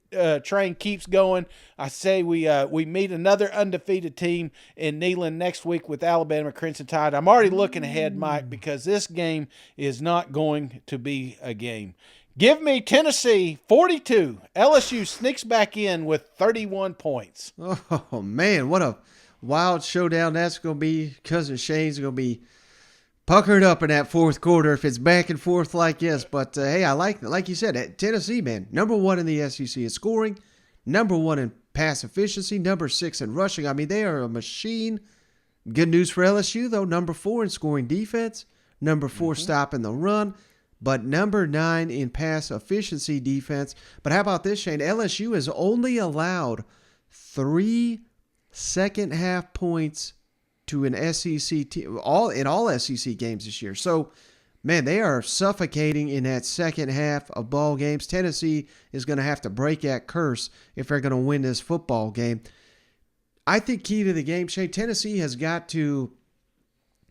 train keeps going. I say we meet another undefeated team in Neyland next week with Alabama Crimson Tide. I'm already looking ahead, Mike, because this game is not going to be a game. Give me Tennessee 42. LSU sneaks back in with 31 points. Oh, man, what a wild showdown that's going to be. Cousin Shane's going to be puckered up in that fourth quarter if it's back and forth like this. But, hey, I like you said, Tennessee, man, number 1 in the SEC in scoring, number 1 in pass efficiency, number 6 in rushing. I mean, they are a machine. Good news for LSU, though, number 4 in scoring defense, number 4 stopping the run, but number 9 in pass efficiency defense. But how about this, Shane? LSU has only allowed 3 second-half points to an SEC team, all SEC games this year. So, man, they are suffocating in that second half of ball games. Tennessee is going to have to break that curse if they're going to win this football game. I think key to the game, Shane, Tennessee has got to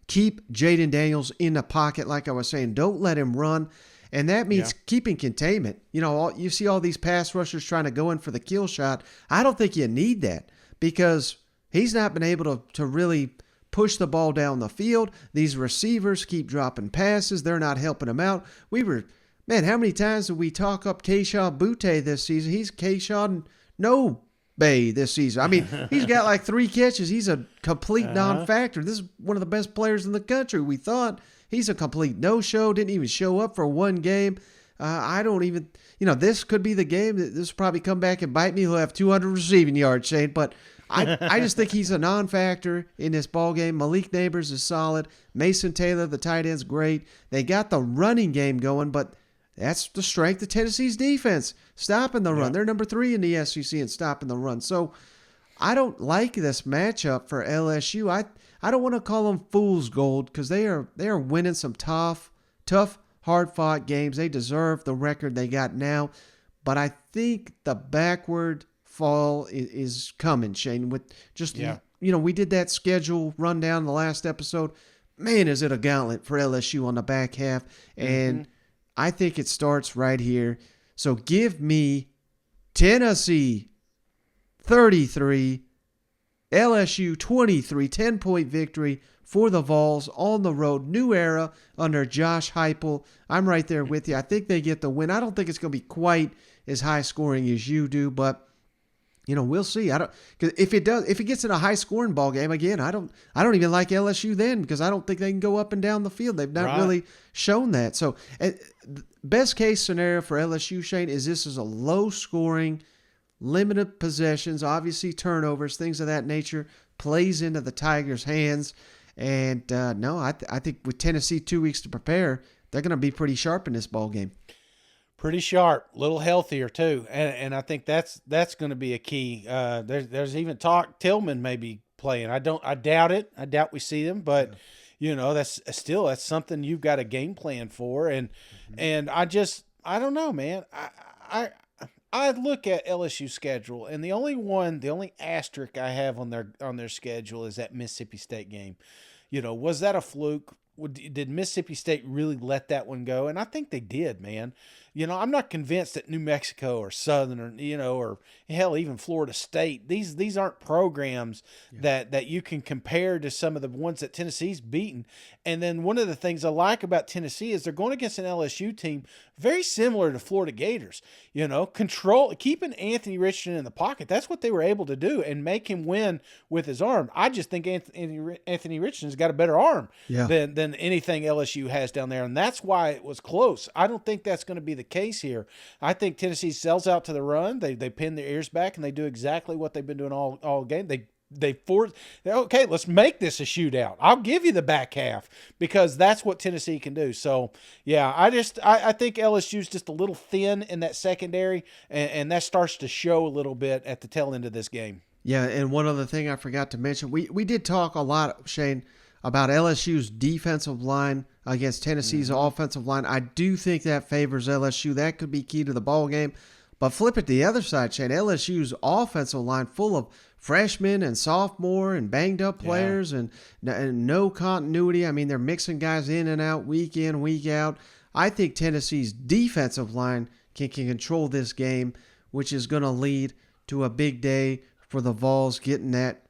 keep Jaden Daniels in the pocket, like I was saying. Don't let him run. And that means keeping containment. You know, you see all these pass rushers trying to go in for the kill shot. I don't think you need that because he's not been able to really push the ball down the field. These receivers keep dropping passes. They're not helping him out. How many times did we talk up Kayshon Boutte this season? He's Kayshon No Bay this season. I mean, he's got like 3 catches. He's a complete non-factor. This is one of the best players in the country. We thought he's a complete no-show. Didn't even show up for one game. I don't even, this could be the game. This will probably come back and bite me. He'll have 200 receiving yards, Shane, but I just think he's a non-factor in this ball game. Malik Neighbors is solid. Mason Taylor, the tight end's great. They got the running game going, but that's the strength of Tennessee's defense, stopping the run. They're number 3 in the SEC in stopping the run. So I don't like this matchup for LSU. I don't want to call them fool's gold because they are winning some tough, hard-fought games. They deserve the record they got now, but I think the backward fall is coming, Shane. With just we did that schedule rundown in the last episode. Man, is it a gauntlet for LSU on the back half, and I think it starts right here. So give me Tennessee 33, LSU 23, 10-point victory for the Vols on the road. New era under Josh Heupel. I'm right there with you. I think they get the win. I don't think it's going to be quite as high scoring as you do, but we'll see. Cause if it gets in a high scoring ball game again, I don't even like LSU then because I don't think they can go up and down the field. They've not really shown that. So, best case scenario for LSU, Shane, is this is a low scoring, limited possessions, obviously turnovers, things of that nature, plays into the Tigers' hands. And I think with Tennessee 2 weeks to prepare, they're going to be pretty sharp in this ball game. Pretty sharp, a little healthier too, and I think that's going to be a key. There's even talk Tillman may be playing. I doubt it. I doubt we see them, but that's something you've got a game plan for. And I don't know, man. I look at LSU schedule, and the only asterisk I have on their schedule is that Mississippi State game. Was that a fluke? Did Mississippi State really let that one go? And I think they did, man. I'm not convinced that New Mexico or Southern or hell, even Florida State, these aren't programs that you can compare to some of the ones that Tennessee's beaten. And then one of the things I like about Tennessee is they're going against an LSU team very similar to Florida Gators, keeping Anthony Richardson in the pocket. That's what they were able to do and make him win with his arm. I just think Anthony Richardson's got a better arm than anything LSU has down there. And that's why it was close. I don't think that's going to be the case here. I think Tennessee sells out to the run. They pin their ears back and they do exactly what they've been doing all game. They force, okay, let's make this a shootout. I'll give you the back half because that's what Tennessee can do. So, yeah, I think LSU's just a little thin in that secondary, and that starts to show a little bit at the tail end of this game. Yeah, and one other thing I forgot to mention, we did talk a lot, Shane, about LSU's defensive line against Tennessee's offensive line. I do think that favors LSU. That could be key to the ball game. But flip it to the other side, Shane. LSU's offensive line full of freshmen and sophomore and banged up players and no continuity. I mean, they're mixing guys in and out week in, week out. I think Tennessee's defensive line can control this game, which is going to lead to a big day for the Vols getting that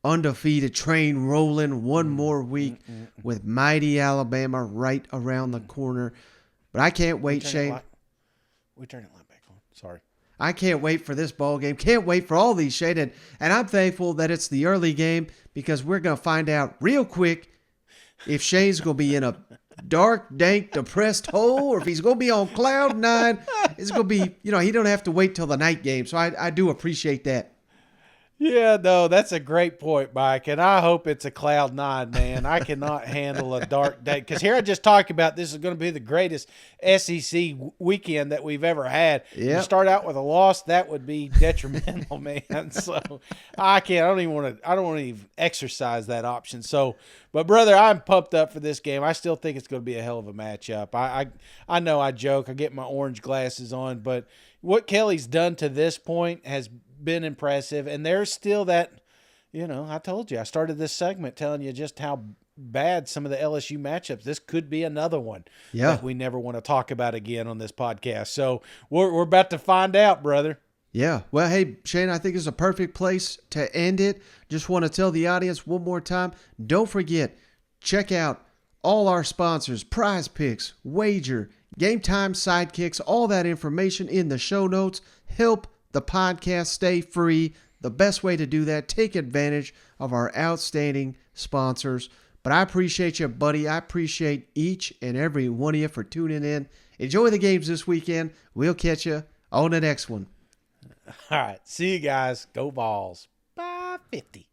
undefeated train rolling one more week with mighty Alabama right around the corner. But I can't wait, Shane. We turn it back on. Sorry. I can't wait for this ball game. Can't wait for all these, Shane. And I'm thankful that it's the early game because we're going to find out real quick if Shane's going to be in a dark, dank, depressed hole or if he's going to be on cloud nine. It's going to be, he don't have to wait till the night game. So I do appreciate that. Yeah, no, that's a great point, Mike, and I hope it's a cloud nine, man. I cannot handle a dark day because here I just talked about this is going to be the greatest SEC weekend that we've ever had. Yep. To start out with a loss, that would be detrimental, man. So I don't want to even exercise that option. So, but brother, I'm pumped up for this game. I still think it's going to be a hell of a matchup. I know I joke, I get my orange glasses on, but what Kelly's done to this point has been impressive, and there's still that, I told you, I started this segment telling you just how bad some of the LSU matchups. This could be another one that we never want to talk about again on this podcast. So we're about to find out, brother. Yeah. Well, hey, Shane, I think it's a perfect place to end it. Just want to tell the audience one more time, don't forget, check out all our sponsors, Prize Picks, Wager, Game Time Sidekicks, all that information in the show notes. Help the podcast stay free. The best way to do that, take advantage of our outstanding sponsors. But I appreciate you, buddy. I appreciate each and every one of you for tuning in. Enjoy the games this weekend. We'll catch you on the next one. All right. See you guys. Go Vols. 550.